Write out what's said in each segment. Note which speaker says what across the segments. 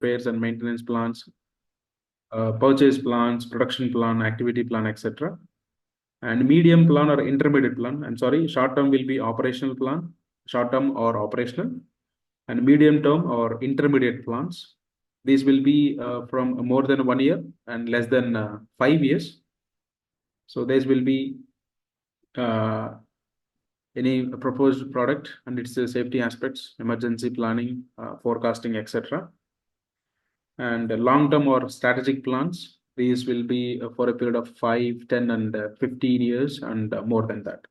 Speaker 1: spares and maintenance plans, purchase plans, production plan, activity plan, etc. And medium plan or intermediate plan, I'm sorry, short term will be operational plan, short term or operational, and medium term or intermediate plans. These will be from more than 1 year and less than 5 years. So this will be any proposed product and its safety aspects, emergency planning, forecasting, etc. And long-term or strategic plans, these will be for a period of 5, 10, and 15 years and more than that.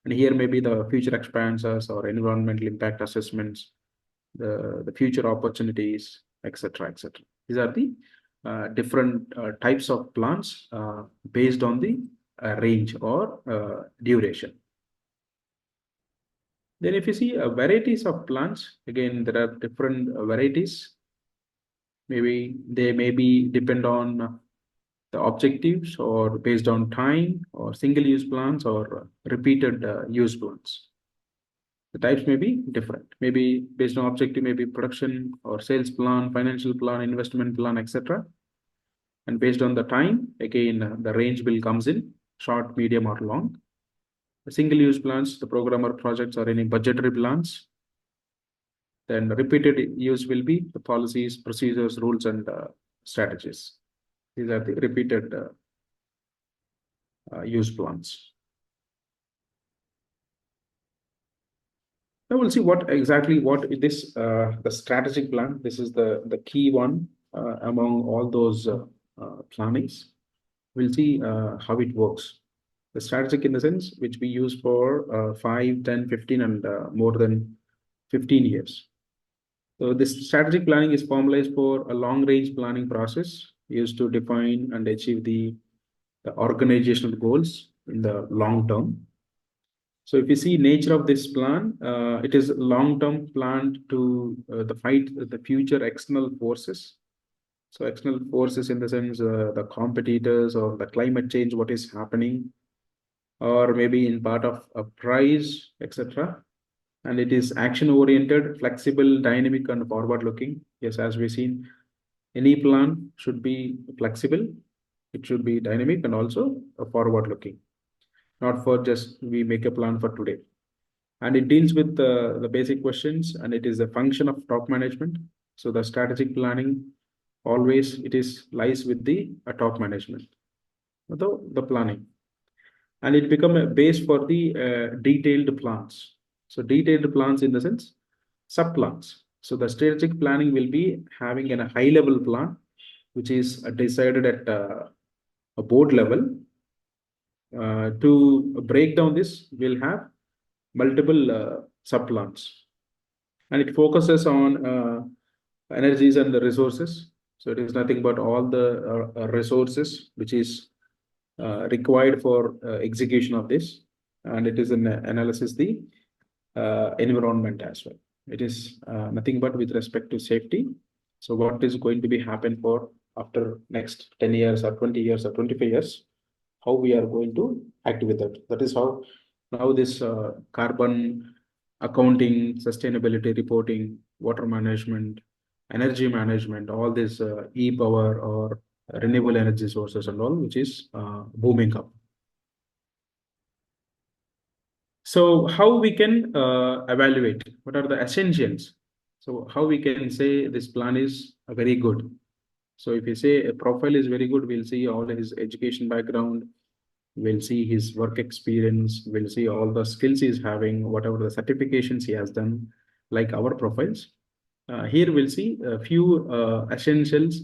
Speaker 1: And here maybe the future expansions or environmental impact assessments, the future opportunities, etc., etc. These are the different types of plans based on the range or duration. Then if you see varieties of plans, again, there are different varieties. Maybe they may be depend on the objectives or based on time or single-use plans or repeated use plans. The types may be different. Maybe based on objective, maybe production or sales plan, financial plan, investment plan, etc. And based on the time, again, the range will comes in short, medium, or long. The single-use plans, the program or projects or any budgetary plans. Then repeated use will be the policies, procedures, rules, and strategies. These are the repeated use plans. Now we'll see what exactly this the strategic plan. This is the key one among all those plannings. We'll see how it works. The strategic in the sense which we use for 5, 10, 15, and more than 15 years. So this strategic planning is formalized for a long-range planning process used to define and achieve the organizational goals in the long term. So if you see nature of this plan, it is long-term planned to fight the future external forces. So external forces in the sense the competitors or the climate change, what is happening, or maybe in part of a price, etc. And it is action-oriented, flexible, dynamic, and forward-looking. Yes, as we've seen, any plan should be flexible. It should be dynamic and also forward-looking. Not for just we make a plan for today. And it deals with the basic questions, and it is a function of top management. So the strategic planning always lies with the top management, the planning, and it become a base for the detailed plans. So detailed plans in the sense sub plans. So the strategic planning will be having a high level plan, which is decided at a board level. To break down this, we'll have multiple sub-plans. And it focuses on energies and the resources. So it is nothing but all the resources which is required for execution of this. And it is an analysis the environment as well. It is nothing but with respect to safety. So what is going to be happen for after next 10 years or 20 years or 25 years? How we are going to act with it. That is how now this carbon accounting, sustainability reporting, water management, energy management, all this e-power or renewable energy sources and all, which is booming up. So how we can evaluate? What are the essentials? So how we can say this plan is very good? So if you say a profile is very good, we'll see all his education background, we'll see his work experience, we'll see all the skills he's having, whatever the certifications he has done, like our profiles. Here we'll see a few essentials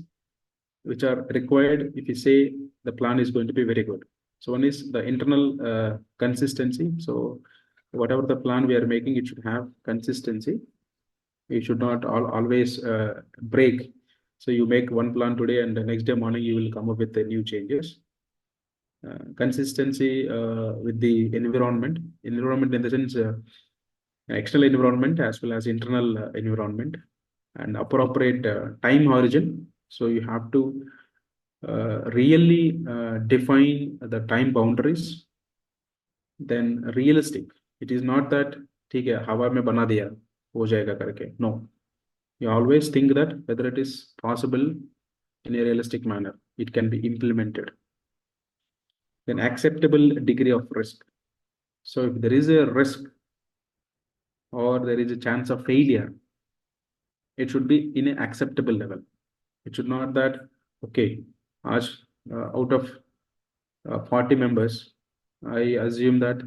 Speaker 1: which are required if you say the plan is going to be very good. So one is the internal consistency. So whatever the plan we are making, it should have consistency. It should not always break. So you make one plan today and the next day morning you will come up with the new changes. Consistency with the environment in the sense external environment as well as internal environment, and appropriate time horizon. So you have to really define the time boundaries. Then realistic. It is not that ठीक है हवा में बना दिया हो जाएगा करके. No. You always think that whether it is possible in a realistic manner, it can be implemented. Then acceptable degree of risk. So if there is a risk or there is a chance of failure, it should be in an acceptable level. It should not that, okay, as out of 40 members, I assume that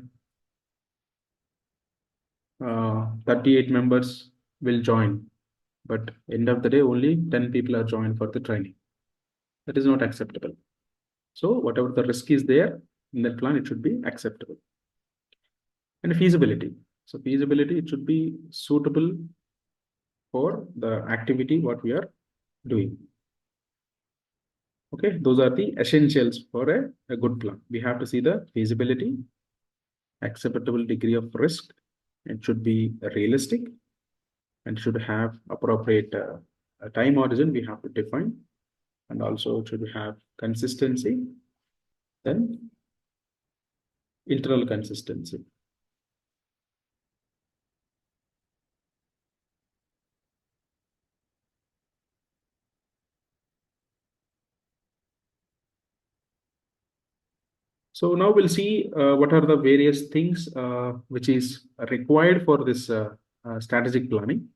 Speaker 1: 38 members will join, but end of the day, only 10 people are joined for the training. That is not acceptable. So whatever the risk is there in that plan, it should be acceptable. And feasibility. So feasibility, it should be suitable for the activity what we are doing. Okay, those are the essentials for a good plan. We have to see the feasibility, acceptable degree of risk. It should be realistic and should have appropriate time horizon we have to define, and also it should have consistency, then internal consistency. So now we'll see what are the various things which is required for this strategic planning.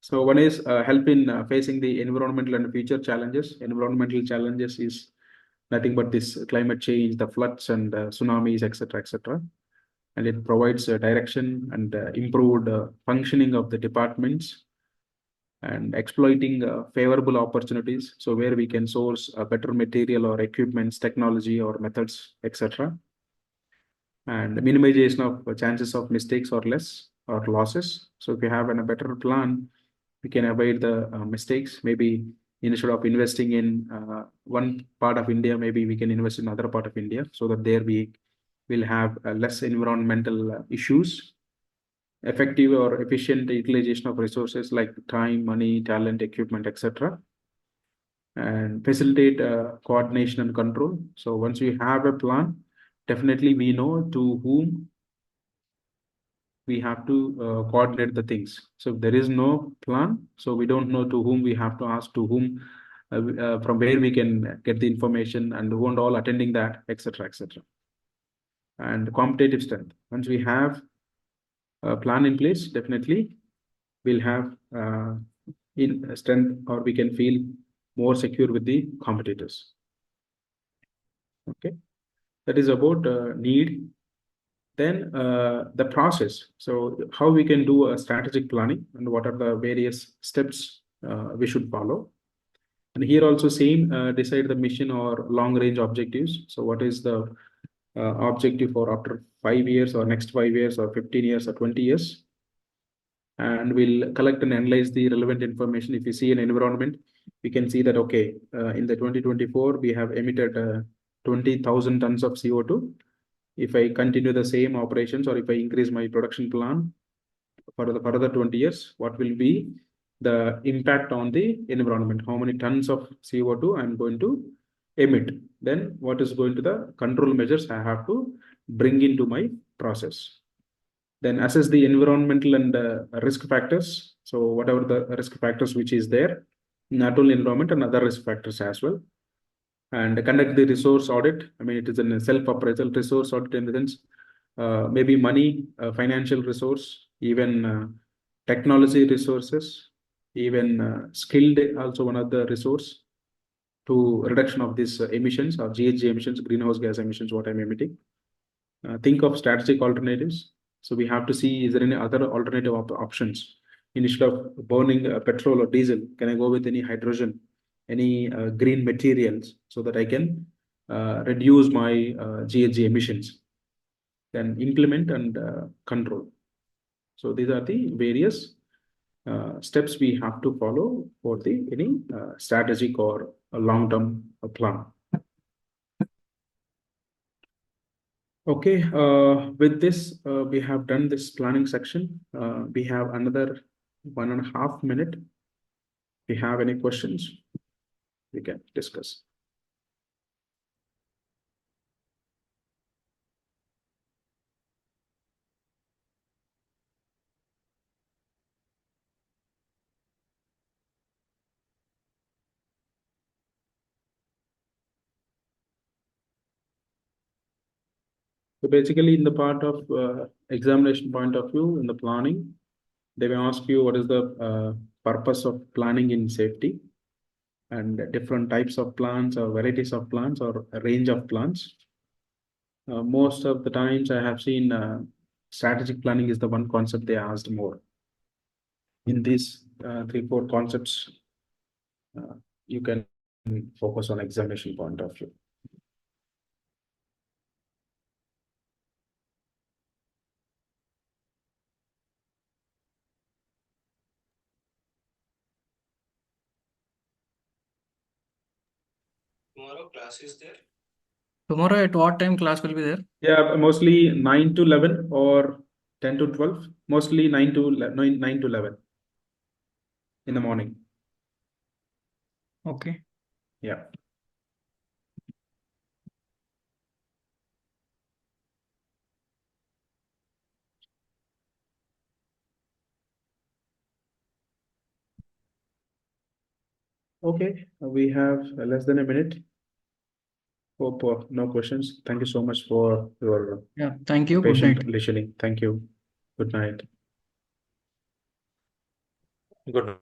Speaker 1: So one is help in facing the environmental and future challenges. Environmental challenges is nothing but this climate change, the floods and tsunamis, etc., etc. And it provides direction and improved functioning of the departments and exploiting favorable opportunities. So where we can source better material or equipments, technology or methods, etc. And minimization of chances of mistakes or less or losses. So if you have a better plan, we can avoid the mistakes. Maybe instead of investing in one part of India, maybe we can invest in other part of India, so that there we will have less environmental issues. Effective or efficient utilization of resources like time, money, talent, equipment, etc. And facilitate coordination and control. So once we have a plan, definitely we know to whom we have to coordinate the things. So if there is no plan, so we don't know to whom we have to ask, to whom, from where we can get the information, and who and all attending that, etc., etc. And competitive strength. Once we have a plan in place, definitely we'll have in strength, or we can feel more secure with the competitors. Okay, that is about need. Then the process. So how we can do a strategic planning and what are the various steps we should follow. And here also same, decide the mission or long range objectives. So what is the objective for after 5 years or next 5 years or 15 years or 20 years? And we'll collect and analyze the relevant information. If you see an environment, we can see that, okay, in the 2024, we have emitted 20,000 tons of CO2. If I continue the same operations or if I increase my production plan for the further 20 years, what will be the impact on the environment? How many tons of CO2 I'm going to emit? Then what is going to the control measures I have to bring into my process? Then assess the environmental and risk factors. So whatever the risk factors which is there, not only environment and other risk factors as well. And conduct the resource audit. I mean, it is a self-appraisal resource audit in the sense, maybe money, financial resource, even technology resources, even skilled also one of the resource to reduction of these emissions or GHG emissions, greenhouse gas emissions, what I'm emitting. Think of strategic alternatives. So we have to see, is there any other alternative options? Instead of burning petrol or diesel, can I go with any hydrogen, any green materials, so that I can reduce my GHG emissions? Then implement and control. So these are the various steps we have to follow for the any strategic or a long-term plan. Okay, with this, we have done this planning section. We have another 1.5 minutes. If you have any questions, we can discuss. So basically, in the part of examination point of view, in the planning, they may ask you what is the purpose of planning in safety, and different types of plans or varieties of plans or a range of plans. Most of the times I have seen strategic planning is the one concept they asked more. In these 3-4 concepts, you can focus on examination point of view.
Speaker 2: Tomorrow class is there. Tomorrow at what time class will be there?
Speaker 1: Yeah, mostly 9 to 11 or 10 to 12. Mostly 9 to 11 in the morning.
Speaker 2: Okay.
Speaker 1: Yeah. Okay, we have less than a minute. Hope no questions. Thank you so much for your
Speaker 2: Yeah. Thank you. Good
Speaker 1: patient
Speaker 2: night.
Speaker 1: listening. Thank you. Good night.
Speaker 3: Good